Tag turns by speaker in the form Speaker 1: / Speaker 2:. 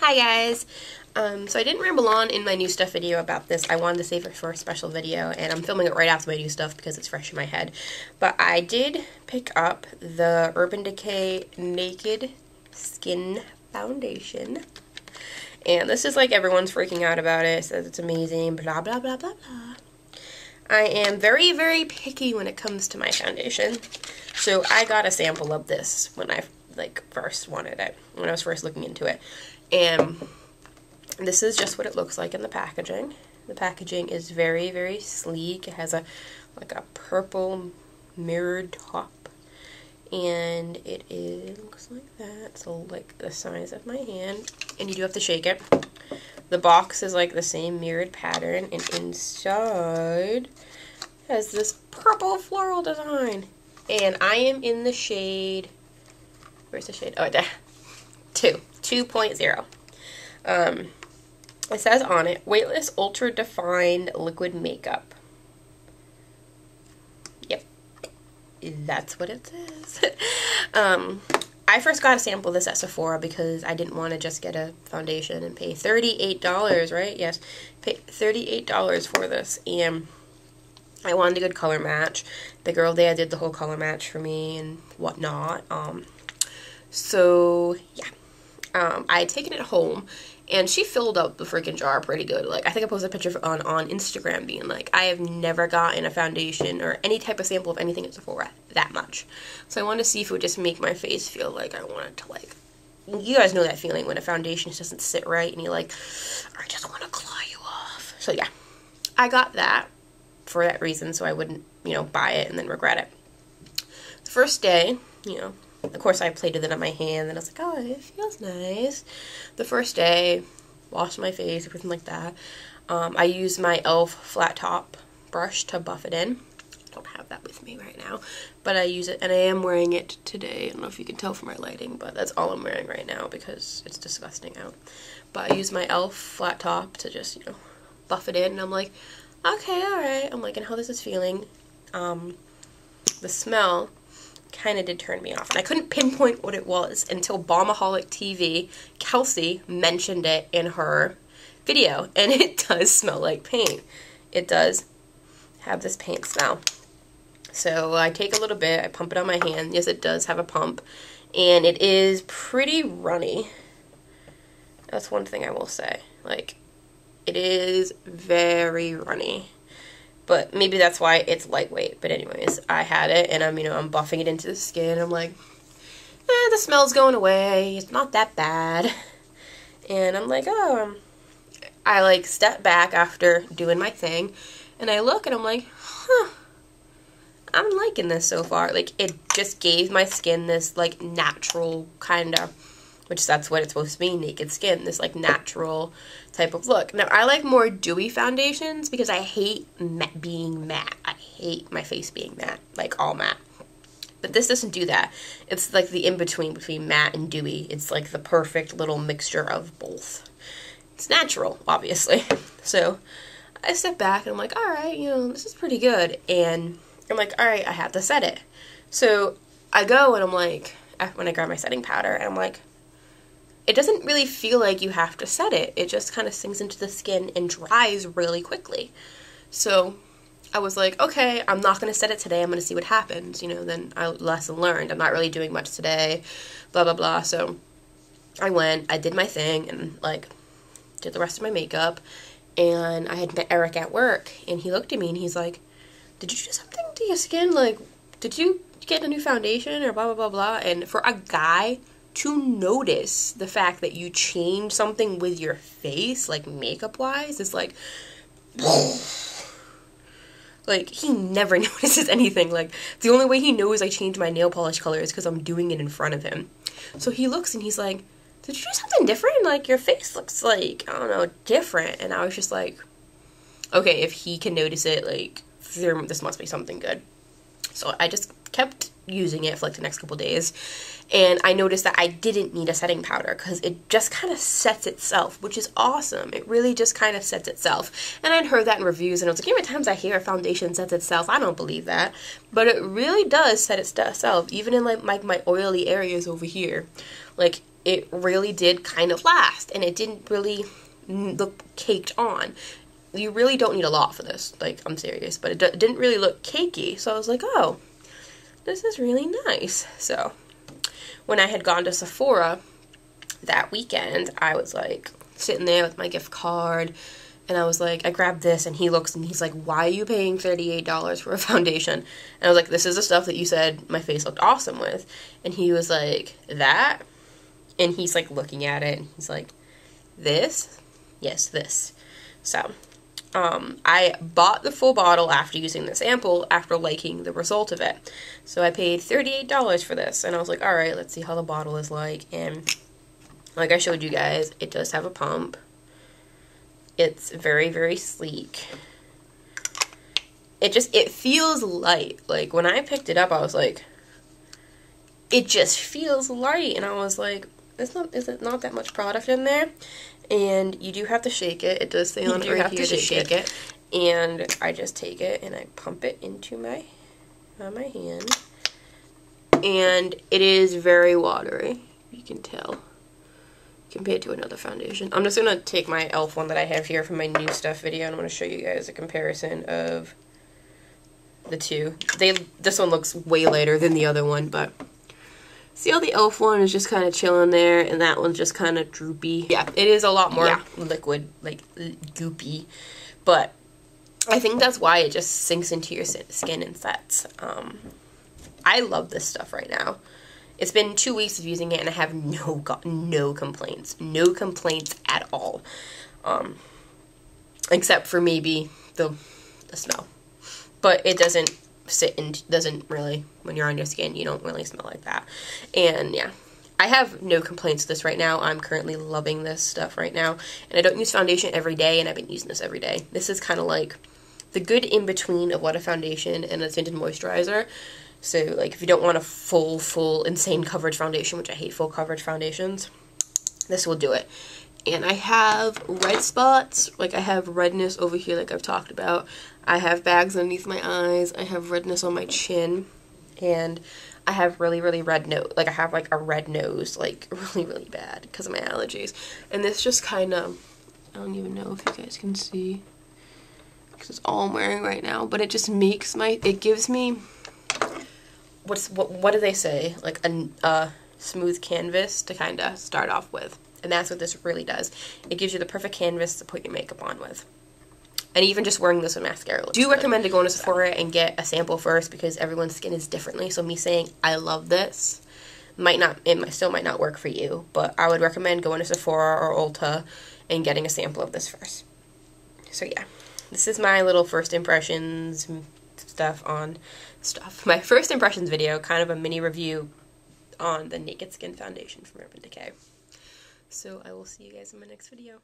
Speaker 1: Hi guys! So I didn't ramble on in my new stuff video about this. I wanted to save it for a special video, and I'm filming it right after my new stuff because it's fresh in my head. But I did pick up the Urban Decay Naked Skin Foundation. And this is like everyone's freaking out about it, says it's amazing, blah blah blah blah blah. I am very, very picky when it comes to my foundation. So I got a sample of this when I first wanted it, when I was first looking into it. And this is just what it looks like in the packaging. The packaging is very, very sleek. It has a purple mirrored top. And looks like that. So like the size of my hand. And you do have to shake it. The box is like the same mirrored pattern, and inside has this purple floral design. And I am in the shade, where's the shade? Oh, there. 2.0. It says on it, weightless ultra defined liquid makeup. Yep. That's what it says. I first got a sample of this at Sephora because I didn't want to just get a foundation and pay $38, right? Yes, pay $38 for this, and I wanted a good color match. The girl there did the whole color match for me and whatnot. So yeah, I had taken it home, and she filled up the freaking jar pretty good. Like, I think I posted a picture on Instagram being like, I have never gotten a foundation or any type of sample of anything at Sephora that much. So I wanted to see if it would just make my face feel like I wanted to, like, you guys know that feeling when a foundation just doesn't sit right and you're like, I just want to claw you off. So yeah, I got that for that reason, so I wouldn't, buy it and then regret it. The first day, of course I played with it on my hand, and I was like, oh, it feels nice. The first day, washed my face, everything like that. I used my e.l.f. flat top brush to buff it in. I don't have that with me right now, but I use it, and I am wearing it today. I don't know if you can tell from my lighting, but that's all I'm wearing right now because it's disgusting out. But I used my e.l.f. flat top to just, buff it in, and I'm like, okay, alright. I'm like, and how this is feeling. The smell kind of did turn me off. And I couldn't pinpoint what it was until Balmaholic TV, Kelsey, mentioned it in her video. And it does smell like paint. It does have this paint smell. So I take a little bit, I pump it on my hand. Yes, it does have a pump. And it is pretty runny. That's one thing I will say. Like, it is very runny. But maybe that's why it's lightweight. But anyways, I had it, and I'm buffing it into the skin. I'm like, the smell's going away. It's not that bad. And I'm like, oh. I step back after doing my thing, and I look, and I'm like, huh. I'm liking this so far. Like, it just gave my skin this, natural kind of, which that's what it's supposed to be, naked skin, this natural type of look. Now, I like more dewy foundations because I hate being matte. I hate my face being matte, all matte. But this doesn't do that. It's like the in-between between matte and dewy. It's like the perfect little mixture of both. It's natural, obviously. So I step back and I'm like, alright, this is pretty good. And I'm like, alright, I have to set it. So I go and I'm like, when I grab my setting powder, and I'm like, it doesn't really feel like you have to set it. It just kind of sinks into the skin and dries really quickly. So I was like, okay, I'm not going to set it today. I'm going to see what happens. Then lesson learned. I'm not really doing much today, blah, blah, blah. So I went, I did my thing, and did the rest of my makeup. And I had met Eric at work, and he looked at me and he's like, did you do something to your skin? Did you get a new foundation or blah, blah, blah, blah? And for a guy to notice the fact that you change something with your face, makeup-wise, is he never notices anything. The only way he knows I changed my nail polish color is because I'm doing it in front of him. So he looks and he's like, did you do something different? Your face looks I don't know, different. And I was just like, okay, if he can notice it, this must be something good. So I just kept using it for the next couple days, and I noticed that I didn't need a setting powder because it just kind of sets itself, which is awesome. It really just kind of sets itself. And I'd heard that in reviews, and I was like, every time I hear a foundation sets itself, I don't believe that. But it really does set itself, even in my oily areas over here. it really did kind of last, and it didn't really look caked on. You really don't need a lot for this, like, I'm serious, but it didn't really look cakey, so I was like, oh, this is really nice. So when I had gone to Sephora that weekend, I was like sitting there with my gift card, and I was like, I grabbed this, and he looks and he's like, why are you paying $38 for a foundation? And I was like, this is the stuff that you said my face looked awesome with. And he was like, that? And he's like looking at it, and he's like, this? Yes, this. So I bought the full bottle after using the sample, after liking the result of it. So I paid $38 for this, and I was like, alright, let's see how the bottle is like. And like I showed you guys, it does have a pump. It's very, very sleek. It feels light. Like, when I picked it up, I was like, it just feels light. And I was like, is it not that much product in there? And you do have to shake it. It does say on it right here to shake it. And I just take it and I pump it into my hand. And it is very watery. You can tell. Compared to another foundation. I'm just going to take my e.l.f. one that I have here from my new stuff video, and I'm going to show you guys a comparison of the two. This one looks way lighter than the other one, but see how the e.l.f. one is just kind of chilling there, and that one's just kind of droopy. Yeah, it is a lot more liquid, like goopy, but I think that's why it just sinks into your skin and sets. I love this stuff right now. It's been 2 weeks of using it, and I have no complaints. No complaints at all. Except for maybe the smell. But it doesn't doesn't really, when you're on your skin, you don't really smell like that. And yeah, I have no complaints with this right now. I'm currently loving this stuff right now. And I don't use foundation every day, and I've been using this every day. This is kind of like the good in-between of what a foundation and a tinted moisturizer. So, like, if you don't want a full, insane coverage foundation, which I hate full coverage foundations, this will do it. And I have red spots, like, I have redness over here, like I've talked about. I have bags underneath my eyes, I have redness on my chin, and I have really, really red nose. Like, I have, like, a red nose, like, really, really bad because of my allergies. And this just kind of, I don't even know if you guys can see, because it's all I'm wearing right now, but it just makes it gives me... What do they say? Like a smooth canvas to kind of start off with. And that's what this really does. It gives you the perfect canvas to put your makeup on with. And even just wearing this with mascara looks good. Recommend to go into Sephora and get a sample first, because everyone's skin is differently. So me saying I love this still might not work for you, but I would recommend going to Sephora or Ulta and getting a sample of this first. So yeah, this is my little first impressions my first impressions video, kind of a mini review on the Naked Skin foundation from Urban Decay. So I will see you guys in my next video.